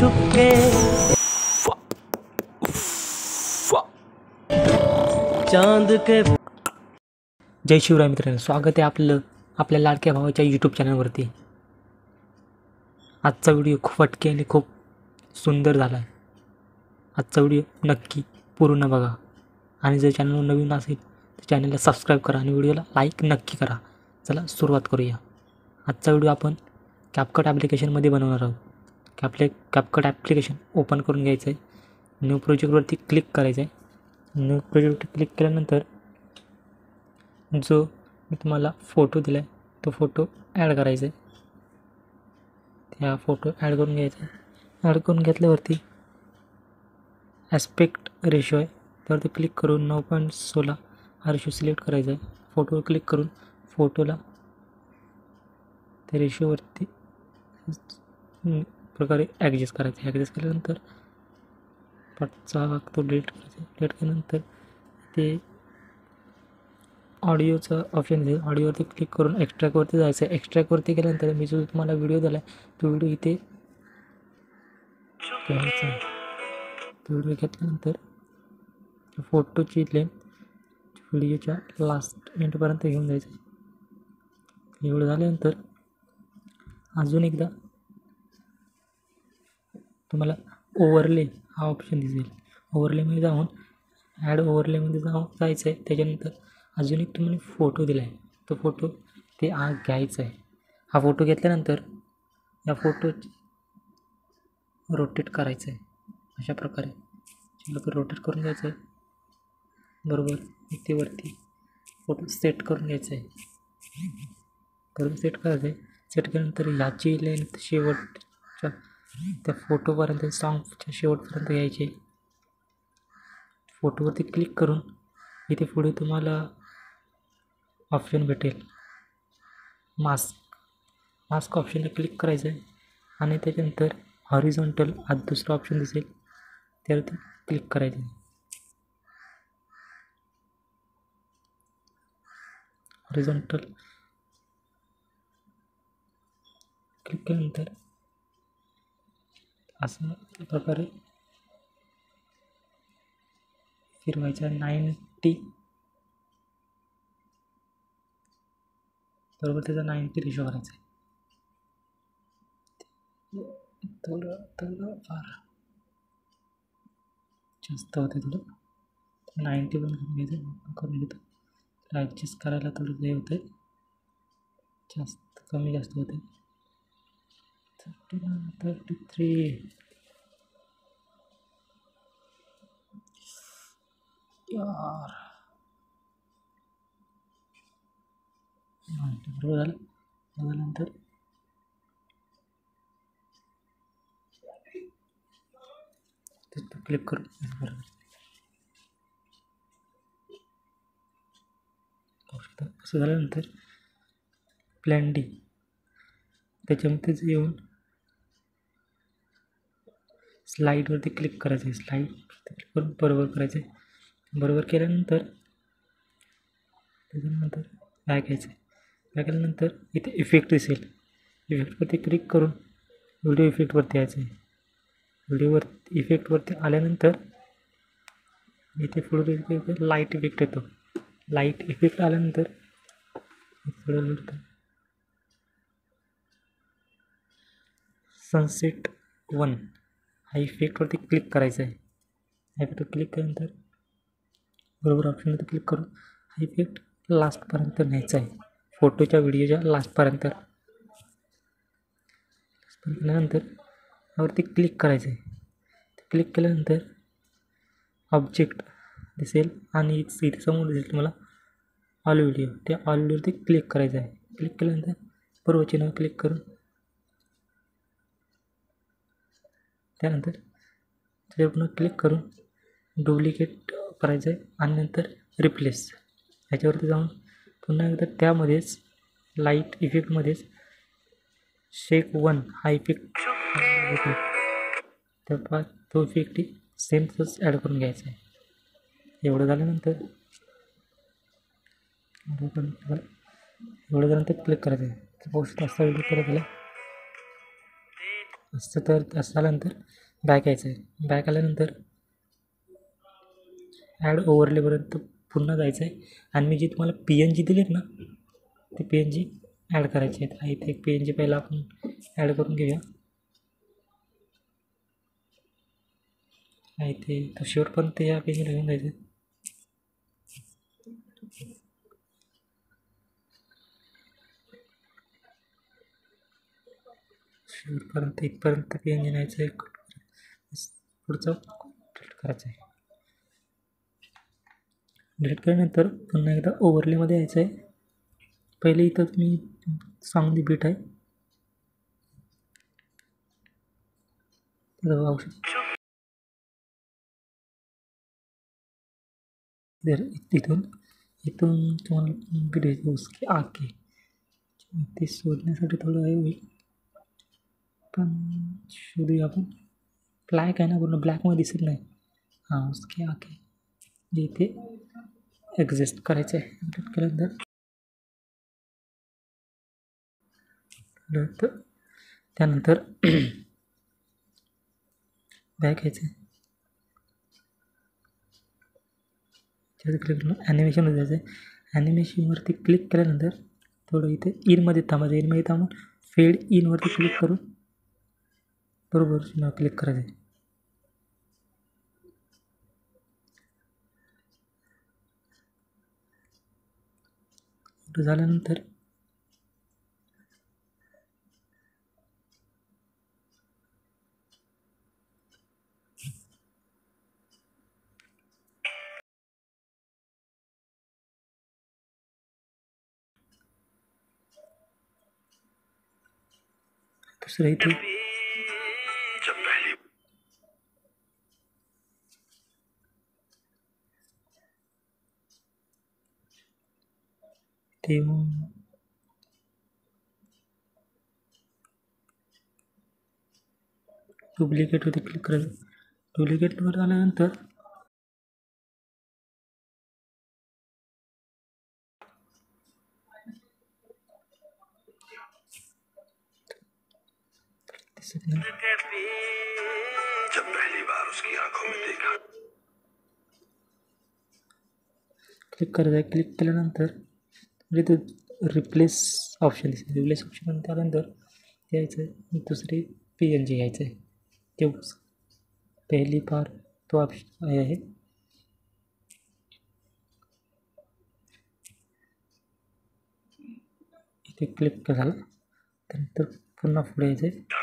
चुपके चांद के। जय शिवराय मित्रांनो, स्वागत आहे आपल्या लाडक्या भावाच्या यूट्यूब चॅनलवरती। आजचा व्हिडिओ खूप अटके आणि खूप सुंदर झाला आहे। आजचा व्हिडिओ नक्की पूर्ण बघा आणि जर चॅनलवर नवीन असेल तर चॅनलला सबस्क्राईब करा आणि व्हिडिओला लाईक नक्की करा। चला सुरुवात करूया। आजचा व्हिडिओ आपण कॅपकट ॲप्लिकेशनमध्ये बनवणार आहोत। कॅपकट ॲप्लिकेशन ओपन करून घ्यायचं आहे। न्यू प्रोजेक्टवरती क्लिक करायचं आहे। न्यू प्रोजेक्ट क्लिक केल्यानंतर जो मी तुम्हाला फोटो दिला आहे तो फोटो ॲड करायचा आहे। त्या फोटो ॲड करून घ्यायचा आहे। ॲड करून घेतल्यावरती ॲस्पेक्ट रेशो आहे त्यावरती क्लिक करून 9.16 हा रेशो सिलेक्ट करायचा आहे। फोटोवर क्लिक करून फोटोला त्या रेशोवरती प्रकारे ॲडजस्ट करायचं। ॲडजस्ट केल्यानंतर पाठचा भाग तो डिलीट करायचा। डिलीट केल्यानंतर ते ऑडिओचा ऑप्शन आहे, ऑडिओवरती क्लिक करून एक्स्ट्रॅक्टवरती जायचं आहे। एक्स्ट्रॅक्टवरती गेल्यानंतर मी जो तुम्हाला व्हिडिओ दिला आहे तो व्हिडिओ इथे घ्यायचा आहे। तो व्हिडिओ घेतल्यानंतर फोटोची लेंथ व्हिडिओच्या लास्ट एंडपर्यंत घेऊन जायचं आहे। एवढं झाल्यानंतर अजून एकदा तुम्हाला ओव्हरले हा ऑप्शन दिसेल। ओव्हरलेमध्ये जाऊन ॲड ओव्हरलेमध्ये जायचं आहे। त्याच्यानंतर अजून एक तुम्हाला फोटो दिला आहे तो फोटो ते घ्यायचा आहे। हा फोटो घेतल्यानंतर या फोटोची रोटेट करायचं आहे। अशा प्रकारे रोटेट करून घ्यायचं आहे। बरोबर इथे वरती फोटो सेट करून घ्यायचा आहे। करून सेट करायचं आहे। सेट केल्यानंतर ह्याची लेंथ शेवटच्या त्या फोटोपर्यंत सॉन्गच्या शेवटपर्यंत यायची। फोटोवरती क्लिक करून इथे पुढे तुम्हाला ऑप्शन भेटेल मास्क ऑप्शनला क्लिक करायचं आहे आणि त्याच्यानंतर हॉरिझॉन्टल हा दुसरा ऑप्शन दिसेल त्यावरती क्लिक करायचं आहे। हॉरिझॉन्टल क्लिक केल्यानंतर अशा प्रकारे फिरवायचा 90 बरोबर त्याचा 90 रेशो करायचा आहे। थोडं फार जास्त होते, थोडं 90 पण करून घ्यायचं। करून घेतो ॲडजस्ट करायला थोडं हे होतं, जास्त कमी जास्त होते। 33 यार बरोबर झालं। झाल्यानंतर क्लिक करू। बरोबर असं झाल्यानंतर प्लॅन डी त्याच्यामध्येच येऊन स्लाईडवरती क्लिक करायचं आहे। स्लाईडवरती क्लिक करून बरोबर करायचं आहे। बरोबर केल्यानंतर त्याच्यानंतर बॅक यायचं आहे। बॅक केल्यानंतर इथे इफेक्ट दिसेल, इफेक्टवरती क्लिक करून व्हिडिओ इफेक्टवरती यायचं आहे। व्हिडिओवर इफेक्टवरती आल्यानंतर इथे पुढे लाईट इफेक्ट येतो। लाईट इफेक्ट आल्यानंतर सनसेट 1 हा इफेक्टवरती क्लिक करायचा आहे। इफेक्ट क्लिक केल्यानंतर बरोबर ऑप्शनवरती क्लिक करून हा इफेक्ट लास्टपर्यंत न्यायचा आहे। फोटोच्या व्हिडिओच्या लास्टपर्यंत नंतर यावरती क्लिक करायचं आहे। क्लिक केल्यानंतर ऑब्जेक्ट दिसेल आणि इथे समोर दिसेल तुम्हाला ऑल व्हिडिओ, त्या ऑल व्हिडिओवरती क्लिक करायचं आहे। क्लिक केल्यानंतर बरोबर चिन्हावर क्लिक करून त्यानंतर त्याच्यावर पुन्हा क्लिक करून डुप्लिकेट करायचं आहे आणि नंतर रिप्लेस ह्याच्यावरती जाऊन पुन्हा एकदा त्यामध्येच लाईट इफेक्टमध्येच शेक 1 हा इफेक्ट त्या तो इफेक्ट सेम तसंच ॲड करून घ्यायचा आहे। एवढं झाल्यानंतर क्लिक करायचं आहे। पाऊस असा व्हिडिओ करत झाला असं तर असं झाल्यानंतर बॅक यायचं आहे. बॅक आल्यानंतर ॲड ओव्हरलेपर्यंत पुन्हा जायचं आहे आणि मी जे तुम्हाला PNG दिलेत ना ते PNG ॲड करायचे आहेत. इथे एक PNG पहिला आपण ॲड करून घेऊया. इथे तर शेवटपर्यंत या PNG घेऊन जायचं. शेवटपर्यंत इथपर्यंत PNG न्यायचं आहे. पुढचं डिलीट करायचं आहे. डिलीट केल्यानंतर पुन्हा एकदा ओव्हरलेमध्ये यायचं आहे. पहिले इथं तुम्ही सॉन्ग दी बीट आहे इथून तुम्हाला बीट घ्यायचं उसके आके. ते शोधण्यासाठी थोडं हे होईल पण शोधूया आपण. ब्लॅक आहे ना पूर्ण ब्लॅकमध्ये दिसत नाही. हां उसके आके जे इथे एक्झिस्ट करायचं आहे. एक्झिस्ट केल्यानंतर त्यानंतर बॅक यायचं आहे. क्लिक ॲनिमेशनमध्ये जायचं आहे. ॲनिमेशनवरती क्लिक केल्यानंतर थोडं इथे इनमध्ये थांबायचं. इनमध्ये थांबून फेड इनवरती क्लिक करून बरोबर क्लिक करायचं आहे. झाल्यानंतर दुसरं इथे ते डुप्लिकेटवरती क्लिक करायचं. डुप्लिकेटवर आल्यानंतर दिसत नाही. क्लिक करायचं आहे. क्लिक केल्यानंतर म्हणजे तो रिप्लेस ऑप्शन दिसेल. रिप्लेस ऑप्शन त्यानंतर यायचं आहे. दुसरी PNG घ्यायचं आहे. तेवढंच पहिली बार तो ऑप्शन आहे. इथे क्लिक झालं त्यानंतर पुन्हा पुढे यायचं आहे.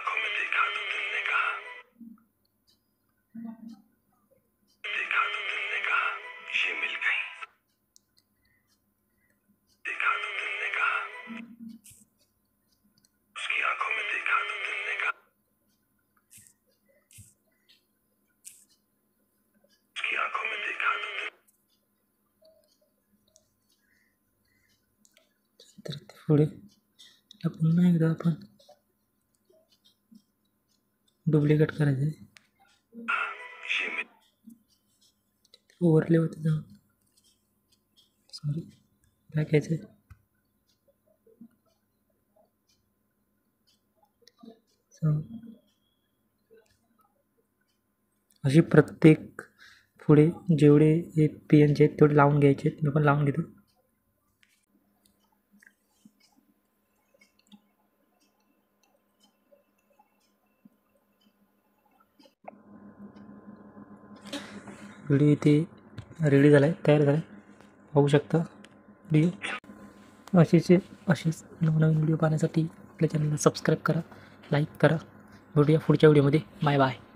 तर पुढे पुन्हा एकदा आपण डुप्लिकेट करायचं आहे. ओव्हरलेवरती जाऊन बॅक यायचं आहे. अशी प्रत्येक पुढे जेवढे हे PNG आहेत तेवढे लावून घ्यायचे आहेत. मी पण लावून घेतो. व्हिडिओ इथे रेडी झाला आहे, तयार झाला आहे, पाहू शकता व्हिडिओ. अशीच नवनवीन व्हिडिओ पाहण्यासाठी आपल्या चॅनलला सबस्क्राईब करा, लाईक करा. भेटूया पुढच्या व्हिडिओमध्ये. Bye bye.